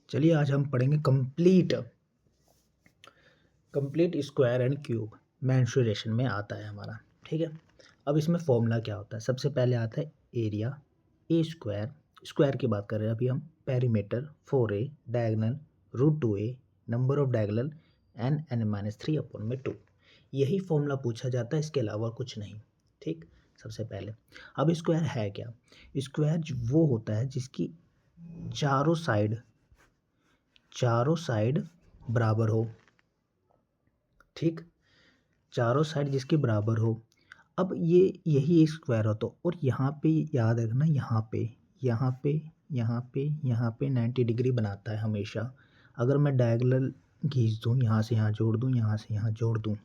चलिए आज हम पढ़ेंगे complete square and cube mensuration में आता है हमारा। ठीक है, अब इसमें फॉर्मूला क्या होता है। सबसे पहले आता है एरिया ए स्क्वायर की बात कर रहे हैं अभी हम। Perimeter 4a, diagonal √2a, number of diagonal n(n-3/2). यही फॉर्मूला पूछा जाता है, इसके अलावा कुछ नहीं। ठीक, सबसे पहले अब स्क्वायर है क्या। स्क्वायर वो होता है जिसकी चारों साइड बराबर हो। ठीक, चारों साइड जिसकी बराबर हो। अब ये यही एक स्क्वायर हो तो, और यहाँ पे याद रखना, यहाँ पे 90 डिग्री बनाता है हमेशा। अगर मैं डायगोनल खींच दूँ, यहाँ से यहाँ जोड़ दूँ, यहाँ से यहाँ जोड़ दूँ,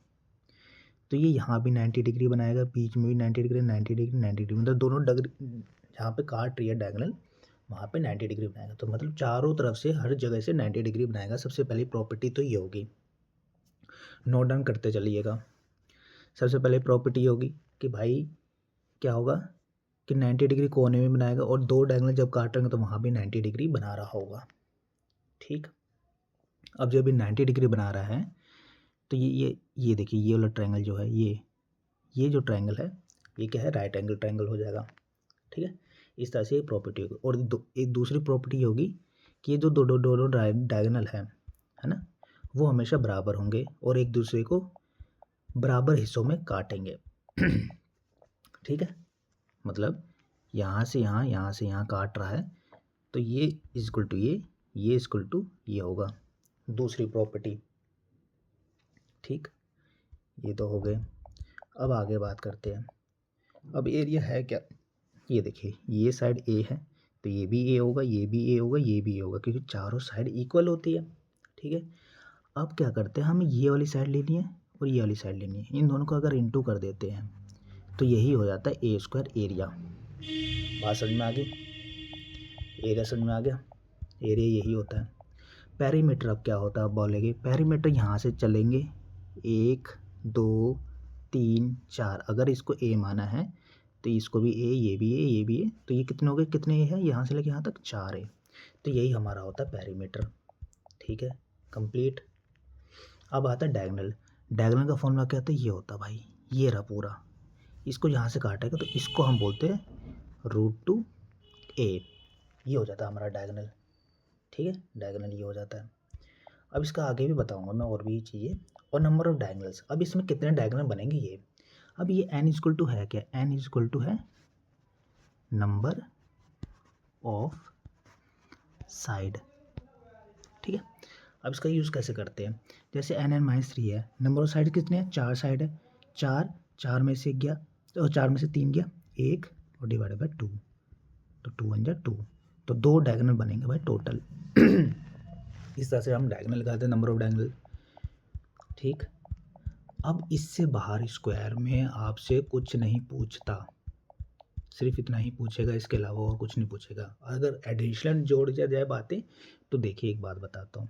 तो ये यहाँ भी 90 डिग्री बनाएगा, बीच में भी 90 डिग्री, 90 डिग्री, 90 डिग्री, मतलब दोनों डिग्री जहाँ पे काट रही है डायगोनल वहाँ पे 90 डिग्री बनाएगा। तो मतलब चारों तरफ से हर जगह से 90 डिग्री बनाएगा। सबसे पहली प्रॉपर्टी तो ये होगी, नोट डाउन करते चलिएगा। सबसे पहले प्रॉपर्टी होगी कि भाई क्या होगा कि 90 डिग्री कोने में बनाएगा, और दो डायगोनल जब काटेंगे तो वहाँ भी 90 डिग्री बना रहा होगा। ठीक, अब जब भी 90 डिग्री बना रहा है तो ये देखिए, ये वाला ट्रायंगल जो है, ये जो ट्रायंगल है ये क्या है, राइट एंगल ट्रायंगल हो जाएगा। ठीक है, इस तरह से ये प्रॉपर्टी होगी। और एक दूसरी प्रॉपर्टी होगी कि ये जो दोनों डायगोनल है ना, वो हमेशा बराबर होंगे और एक दूसरे को बराबर हिस्सों में काटेंगे। ठीक है, मतलब यहाँ से यहाँ काट रहा है तो ये इक्वल टू ये इक्वल टू ये होगा, दूसरी प्रॉपर्टी। ठीक, ये तो हो गए। अब आगे बात करते हैं। अब एरिया है क्या, ये देखिए, ये साइड ए है तो ये भी ए होगा, ये भी ए होगा, ये भी ए होगा, क्योंकि चारों साइड इक्वल होती है। ठीक है, अब क्या करते हैं, हमें ये वाली साइड लेनी है और ये वाली साइड लेनी है। इन दोनों को अगर इनटू कर देते हैं तो यही हो जाता है ए स्क्वायर एरिया। बात समझ में आ गई, एरिया समझ में आ गया। एरिया यही होता है। पेरीमीटर अब क्या होता है, अब बोलेंगे पेरीमीटर यहाँ से चलेंगे 1 2 3 4, अगर इसको ए माना है तो इसको भी ए, ये भी ए, ये भी ए, तो ये कितने हो गए, कितने ए है, यहाँ से लेके यहाँ तक 4 है। तो यही हमारा होता है पेरीमीटर। ठीक है, कंप्लीट। अब आता है डायगोनल। डायगोनल का फॉर्मूला क्या होता है, ये होता है भाई, ये रहा पूरा। इसको यहाँ से काटेगा तो इसको हम बोलते हैं √2a, ये हो जाता है हमारा डायगोनल। ठीक है, डायगोनल ये हो जाता है। अब इसका आगे भी बताऊंगा मैं और भी चीज़ें। और नंबर ऑफ डायगोनल्स, अब इसमें कितने डायगोनल बनेंगे ये। अब ये n इक्वल टू है क्या, n इक्वल टू है नंबर ऑफ साइड। ठीक है, अब इसका यूज़ कैसे करते हैं, जैसे n(n-3) है, नंबर ऑफ साइड कितने हैं, 4 साइड है, 4 में से गया तो 4 में से 3 गया 1, और डिवाइड बाय 2, तो 2 1 जा 2, तो 2 डायगोनल बनेंगे भाई टोटल। इस तरह से हम डायगोनल निकालते हैं, नंबर ऑफ डायगोनल। ठीक, अब इससे बाहर स्क्वायर में आपसे कुछ नहीं पूछता, सिर्फ इतना ही पूछेगा, इसके अलावा और कुछ नहीं पूछेगा। अगर एडिशनल जोड़ दिया जाए बातें तो देखिए, एक बात बताता हूँ,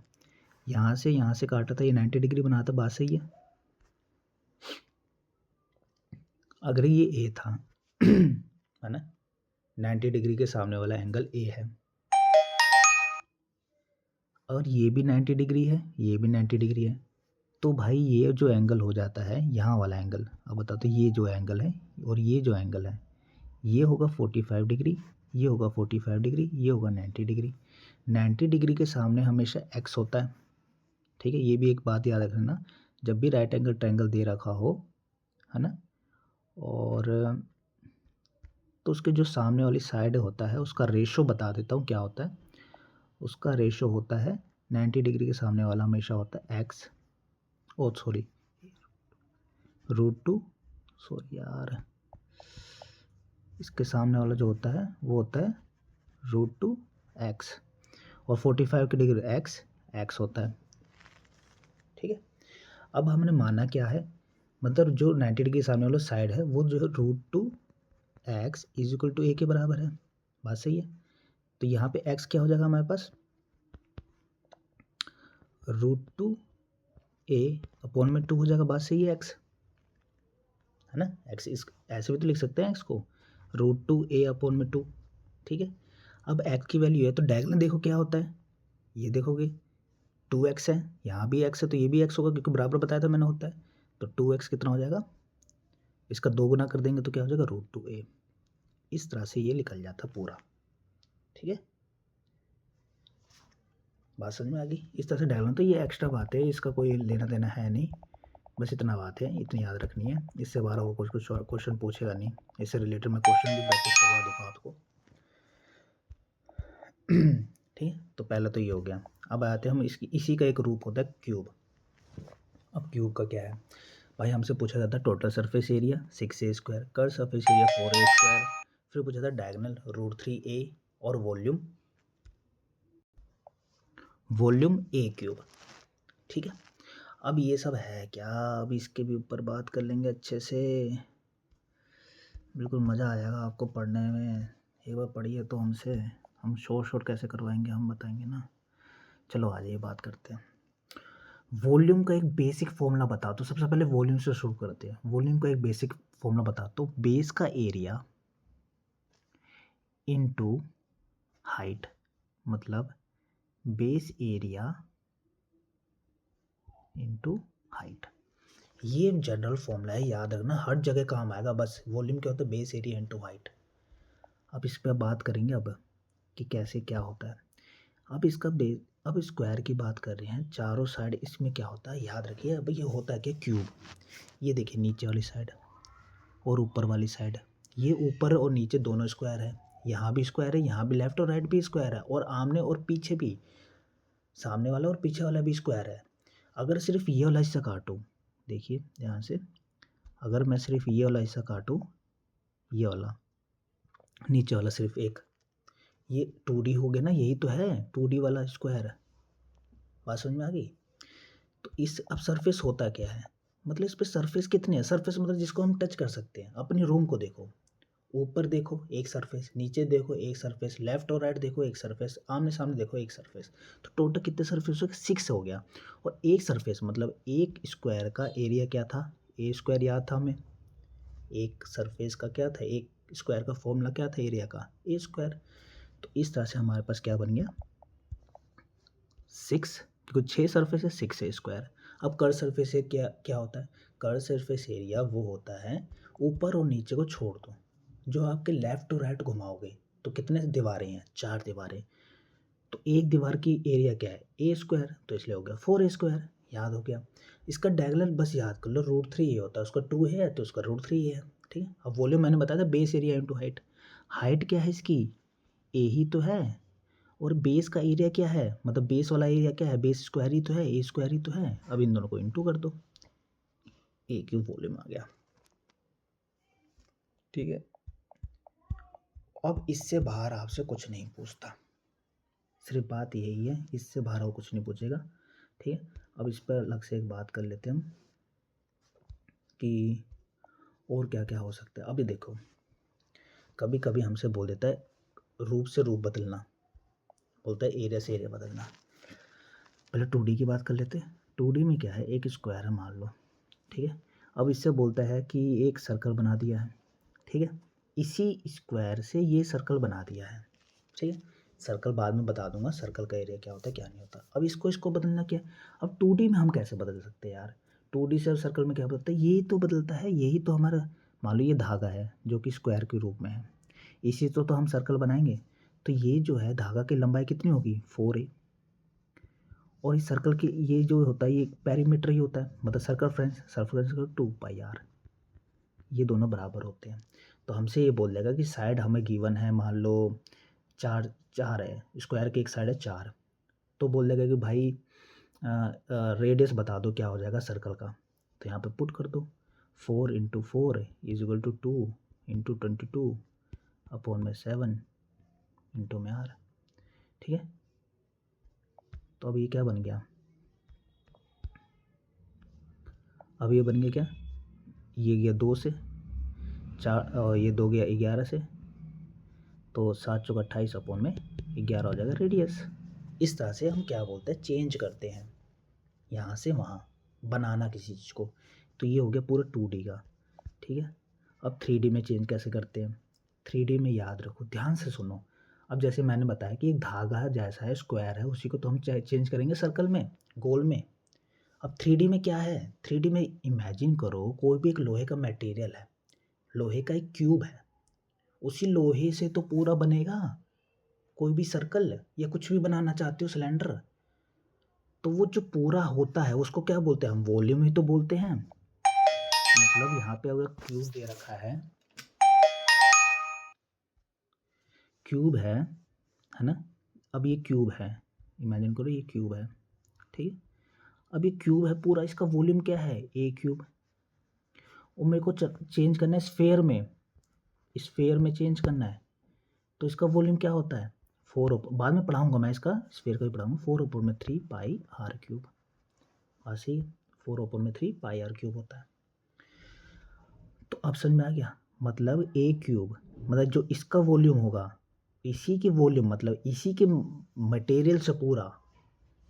यहाँ से काटा था, ये 90 डिग्री बना था, बात सही है। अगर ये ए था है ना, 90 डिग्री के सामने वाला एंगल ए है, और ये भी 90 डिग्री है, ये भी 90 डिग्री है, तो भाई ये जो एंगल हो जाता है यहाँ वाला एंगल, अब बताओ तो ये जो एंगल है और ये जो एंगल है, ये होगा 45 डिग्री, ये होगा 45 डिग्री, ये होगा 90 डिग्री। 90 डिग्री के सामने हमेशा एक्स होता है। ठीक है, ये भी एक बात याद रखना, जब भी राइट एंगल ट्रायंगल दे रखा हो, है ना, और तो उसके जो सामने वाली साइड होता है उसका रेशो बता देता हूँ क्या होता है। उसका रेशो होता है 90 डिग्री के सामने वाला हमेशा होता है एक्स, ओ सॉरी √2, सॉरी यार, इसके सामने वाला जो होता है वो होता है √2x, और 45 की डिग्री x होता है। ठीक है, अब हमने माना क्या है, मतलब जो 90 डिग्री सामने वाला साइड है वो जो √2x इज इक्वल टू ए के बराबर है, बात सही है। तो यहाँ पे x क्या हो जाएगा हमारे पास, √2a/2 हो जाएगा, बात सही है, x है ना, x इस ऐसे भी तो लिख सकते हैं x को, √2a/2। ठीक है, अब x की वैल्यू है तो डायगोनल देखो क्या होता है, ये देखोगे 2x है, यहाँ भी x है तो ये भी x होगा क्योंकि बराबर बताया था मैंने होता है। तो 2x कितना हो जाएगा, इसका 2 गुना कर देंगे तो क्या हो जाएगा √2a। इस तरह से ये निकल जाता पूरा। ठीक है, बात समझ में आ गई। इस तरह से डायग्राम, तो ये एक्स्ट्रा बात है, इसका कोई लेना देना है नहीं, बस इतना बात है, इतनी याद रखनी है। इससे बाहर वो कुछ क्वेश्चन पूछेगा नहीं, इससे रिलेटेड मैं क्वेश्चन भी प्रैक्टिस करवा दूँगा आपको। ठीक है, तो पहला तो ये हो गया। अब आते हैं हम इसी का एक रूप होता है क्यूब। अब क्यूब का क्या है भाई, हमसे पूछा जाता है total surface area 6a², curve surface area 4a², फिर पूछा था डायगोनल √3a और वॉल्यूम a³। ठीक है, अब ये सब है क्या, अब इसके भी ऊपर बात कर लेंगे अच्छे से, बिल्कुल मज़ा आ जाएगा आपको पढ़ने में। एक बार पढ़िए तो हमसे, हम शॉर्ट कैसे करवाएंगे हम बताएंगे ना। चलो आ जाइए बात करते हैं। वॉल्यूम का एक बेसिक फॉर्मूला बता दो, सबसे पहले वॉल्यूम से शुरू करते हैं। वॉल्यूम का एक बेसिक फॉर्मूला बता दो, बेस का एरिया इनटू हाइट, मतलब बेस एरिया इनटू हाइट। ये जनरल फॉर्मूला है, याद रखना, हर जगह काम आएगा। बस वॉल्यूम क्या होता है, बेस एरिया इनटू हाइट। अब इस पर बात करेंगे अब कि कैसे क्या होता है। अब इसका बेस, अब स्क्वायर की बात कर रहे हैं, चारों साइड इसमें क्या होता है याद रखिए। अब ये होता है क्या, क्यूब। ये देखिए नीचे वाली साइड और ऊपर वाली साइड, ये ऊपर और नीचे दोनों स्क्वायर है, यहाँ भी स्क्वायर है, यहाँ भी लेफ्ट और राइट भी स्क्वायर है, और आमने और पीछे भी, सामने वाला और पीछे वाला भी स्क्वायर है। अगर सिर्फ ये वाला हिस्सा काटूँ, देखिए ध्यान से, अगर मैं सिर्फ ये वाला हिस्सा काटूँ, ये वाला नीचे वाला सिर्फ एक, ये 2D हो गया ना, यही तो है 2D वाला स्क्वायर। बात समझ में आ गई। तो इस, अब सरफेस होता क्या है, मतलब इस पे सरफेस कितने हैं, सरफेस मतलब जिसको हम टच कर सकते हैं। अपनी रूम को देखो, ऊपर देखो एक सरफेस, नीचे देखो एक सरफेस, लेफ्ट और राइट देखो एक सरफेस, आमने सामने देखो एक सरफेस। तो टोटल कितने सरफेस हो गए, 6 हो गया। और एक सरफेस मतलब एक स्क्वायर का एरिया क्या था, a² याद था हमें। एक सरफेस का क्या था, एक स्क्वायर का फॉर्मूला क्या था एरिया का, a²। तो इस तरह से हमारे पास क्या बन गया 6, क्योंकि 6 सरफेस है, 6 है स्क्वायर। अब कर्व सरफेस है क्या क्या होता है, कर्व सरफेस एरिया वो होता है, ऊपर और नीचे को छोड़ दो, जो आपके लेफ्ट टू राइट घुमाओगे तो कितने दीवारें हैं, 4 दीवारें। तो एक दीवार की एरिया क्या है, a², तो इसलिए हो गया 4a²। याद हो गया। इसका डायगोनल बस याद कर लो √3 होता है, उसका 2 है तो उसका √3 है। ठीक है, अब वॉल्यूम मैंने बताया था base area into height. Height क्या है इसकी, a ही तो है, और बेस का एरिया क्या है, मतलब बेस वाला एरिया क्या है, बेस स्क्वायर ही तो है, a² ही तो है। अब इन दोनों को इंटू कर दो, a³ वॉल्यूम आ गया। ठीक है, अब इससे बाहर आपसे कुछ नहीं पूछता, सिर्फ बात यही है, इससे बाहर वो कुछ नहीं पूछेगा। ठीक है, अब इस पर अलग से एक बात कर लेते हैं हम कि और क्या क्या हो सकता है। अभी देखो, कभी कभी हमसे बोल देता है रूप से रूप बदलना, बोलता है एरिया से एरिया बदलना। पहले 2D की बात कर लेते हैं। 2D में क्या है, एक स्क्वायर है मान लो। ठीक है, अब इससे बोलता है कि एक सर्कल बना दिया है। ठीक है, इसी स्क्वायर से ये सर्कल बना दिया है। ठीक है, सर्कल बाद में बता दूंगा सर्कल का एरिया क्या होता है क्या नहीं होता। अब इसको बदलना क्या है, अब 2D में हम कैसे बदल सकते हैं यार, 2D से सर्कल में क्या बदलता है, ये तो बदलता है, यही तो हमारा, मान लो ये धागा है जो कि स्क्वायर के रूप में है, इसी तो हम सर्कल बनाएंगे। तो ये जो है धागा की लंबाई कितनी होगी 4a, और इस सर्कल की ये जो होता है ये पेरीमीटर ही होता है, मतलब सर्कल 2πr, ये दोनों बराबर होते हैं। तो हमसे ये बोल देगा कि साइड हमें गिवन है, मान लो 4 है, स्क्वायर की एक साइड है 4, तो बोल देगा कि भाई रेडियस बता दो क्या हो जाएगा सर्कल का। तो यहाँ पे पुट कर दो 4 × 4 = 2 × 22 अपॉन में 7 इंटू में r। ठीक है, तो अब ये क्या बन गया, अब ये बन गया क्या, ये गया 2 से 4 और ये 2 गया 11 से, तो 7 × 28 अपॉन में 11 हो जाएगा रेडियस। इस तरह से हम क्या बोलते हैं, चेंज करते हैं यहाँ से वहाँ, बनाना किसी चीज़ को। तो ये हो गया पूरा 2D का। ठीक है, अब 3D में चेंज कैसे करते हैं, 3D में याद रखो ध्यान से सुनो, अब जैसे मैंने बताया कि एक धागा जैसा है, स्क्वायर है, उसी को तो हम चेंज करेंगे सर्कल में, गोल में। अब 3D में क्या है, 3D में इमेजिन करो कोई भी एक लोहे का मटेरियल है, लोहे का एक क्यूब है, उसी लोहे से तो पूरा बनेगा कोई भी सर्कल या कुछ भी बनाना चाहते हो सिलेंडर, तो वो जो पूरा होता है उसको क्या बोलते हैं हम, वॉल्यूम ही तो बोलते हैं। मतलब यहाँ पे अगर क्यूब दे रखा है, क्यूब है ना, अब ये क्यूब है, इमेजिन करो ये क्यूब है, ठीक है। अब ये क्यूब है पूरा, इसका वॉल्यूम क्या है, ए क्यूब, और मेरे को चेंज करना है स्फेयर में, स्फेयर में चेंज करना है, तो इसका वॉल्यूम क्या होता है, 4 बाद में पढ़ाऊंगा मैं, इसका स्फेयर का भी पढ़ाऊंगा, 4/3 पाई आर क्यूब, ऐसे 4/3 पाई आर क्यूब होता है। तो अब समझ में आ गया, मतलब ए क्यूब मतलब जो इसका वॉल्यूम होगा, इसी के वॉल्यूम मतलब इसी के मटेरियल से पूरा,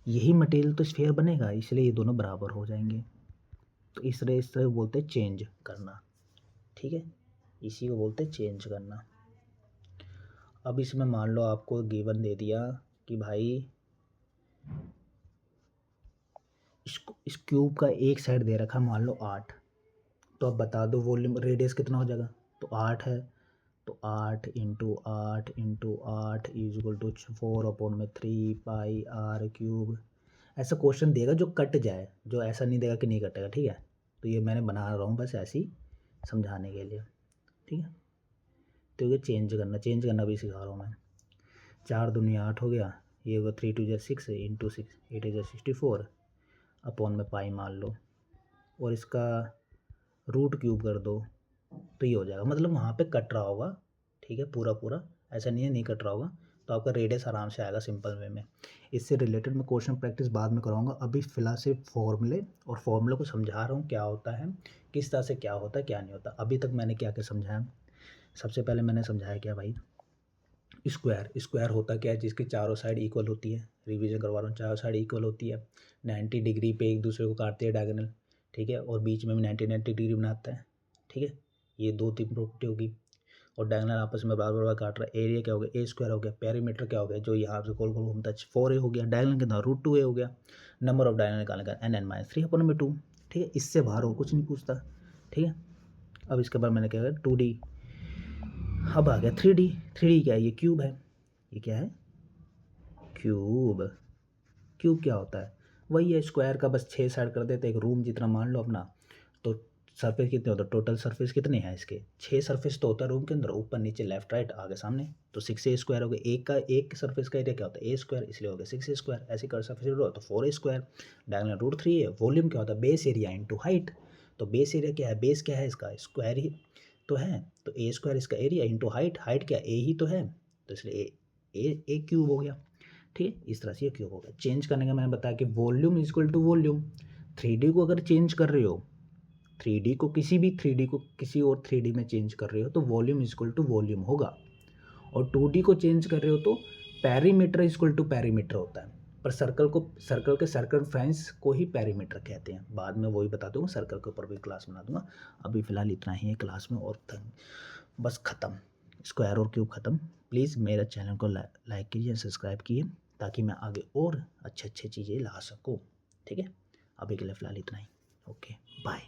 यही मटेरियल तो स्फेयर बनेगा, इसलिए ये दोनों बराबर हो जाएंगे। तो इस तरह बोलते हैं चेंज करना, ठीक है, इसी को बोलते हैं चेंज करना। अब इसमें मान लो आपको गिवन दे दिया कि भाई इस क्यूब का एक साइड दे रखा मान लो 8, तो अब बता दो वॉल्यूम रेडियस कितना हो जाएगा, तो 8 है, तो 8 into 8 into 8 is equal to 4/3 pi r cube. ऐसा क्वेश्चन देगा जो कट जाए, जो ऐसा नहीं देगा कि नहीं कटेगा, ठीक है। तो ये मैंने बना रहा हूँ बस ऐसे ही समझाने के लिए, ठीक है। तो ये चेंज करना भी सिखा रहा हूँ मैं। 4 दूनी 8 हो गया, ये होगा 3 2 6 इंटू 6 8 64 अपॉन में पाई मान लो, और इसका रूट क्यूब कर दो, तो ये हो जाएगा। मतलब वहाँ पे कट रहा होगा, ठीक है, पूरा पूरा ऐसा नहीं है नहीं कट रहा होगा, तो आपका रेडियस आराम से आएगा सिंपल वे में। इससे रिलेटेड मैं क्वेश्चन प्रैक्टिस बाद में कराऊंगा, अभी फ़िलहाल सिर्फ फॉर्मूले और फॉर्मूले को समझा रहा हूँ क्या होता है, किस तरह से क्या होता है क्या नहीं होता। अभी तक मैंने क्या क्या समझाया, सबसे पहले मैंने समझाया क्या भाई, स्क्वायर होता क्या है, जिसकी चारों साइड इक्वल होती है, रिवीजन करवा रहा हूँ, चारों साइड इक्वल होती है, 90 डिग्री पे एक दूसरे को काटती है डायगोनल, ठीक है, और बीच में भी 90 डिग्री बनाता है, ठीक है। ये 2-3 प्रॉपर्टी होगी, और डायगोनल आपस में बराबर बराबर काट रहा है। एरिया क्या हो गया, ए स्क्वायर हो गया, पेरीमीटर क्या हो गया, जो यहाँ से गोल गोल घूमता है, 4a हो गया, डायगोनल कितना √2a हो गया, नंबर ऑफ डायगोनल निकालने का n(-3/2), ठीक है। इससे बाहर और कुछ नहीं पूछता, ठीक है। अब इसके बाद मैंने क्या किया 2D, अब आ गया 3D। 3D क्या है, ये क्यूब है, ये क्या है, क्यूब। क्यूब क्या होता है, वही है स्क्वायर का, बस 6 साइड कर देते, एक रूम जितना मान लो अपना, तो सरफेस कितने होता है, टोटल सरफेस कितने हैं इसके, 6 सरफेस तो होता है रूम के अंदर, ऊपर नीचे लेफ्ट राइट आगे सामने, तो 6a स्क्वायर हो गया। एक सरफेस का एरिया क्या होता है, a स्क्वायर, इसलिए हो गया 6a स्क्वायर। ऐसे कर सरफेस एरिया तो 4a स्क्वायर, डायगोनल √3 है। वॉल्यूम क्या होता है, बेस एरिया इंटू हाइट, तो बेस एरिया क्या है, बेस क्या है इसका, स्क्वायर ही तो है, तो a स्क्वायर इसका एरिया इंटू हाइट, हाइट क्या a ही तो है, तो इसलिए ए क्यूब हो गया, ठीक है। इस तरह से ये क्यूब हो गया। चेंज करने का मैंने बताया कि volume is equal to volume. 3D को अगर चेंज कर रहे हो, 3D को किसी और 3D में चेंज कर रहे हो, तो volume is equal to volume होगा, और 2D को चेंज कर रहे हो तो perimeter is equal to perimeter होता है। पर सर्कल के सर्कमफ्रेंस को ही पेरीमीटर कहते हैं, बाद में वही बता दूंगा, सर्कल के ऊपर भी क्लास बना दूंगा। अभी फ़िलहाल इतना ही है क्लास में, और बस ख़त्म, स्क्वायर और क्यूब ख़त्म। प्लीज़ मेरे चैनल को लाइक कीजिए, सब्सक्राइब कीजिए, ताकि मैं आगे और अच्छे अच्छे चीज़ें ला सकूँ, ठीक है। अभी के लिए फ़िलहाल इतना ही, ओके बाय।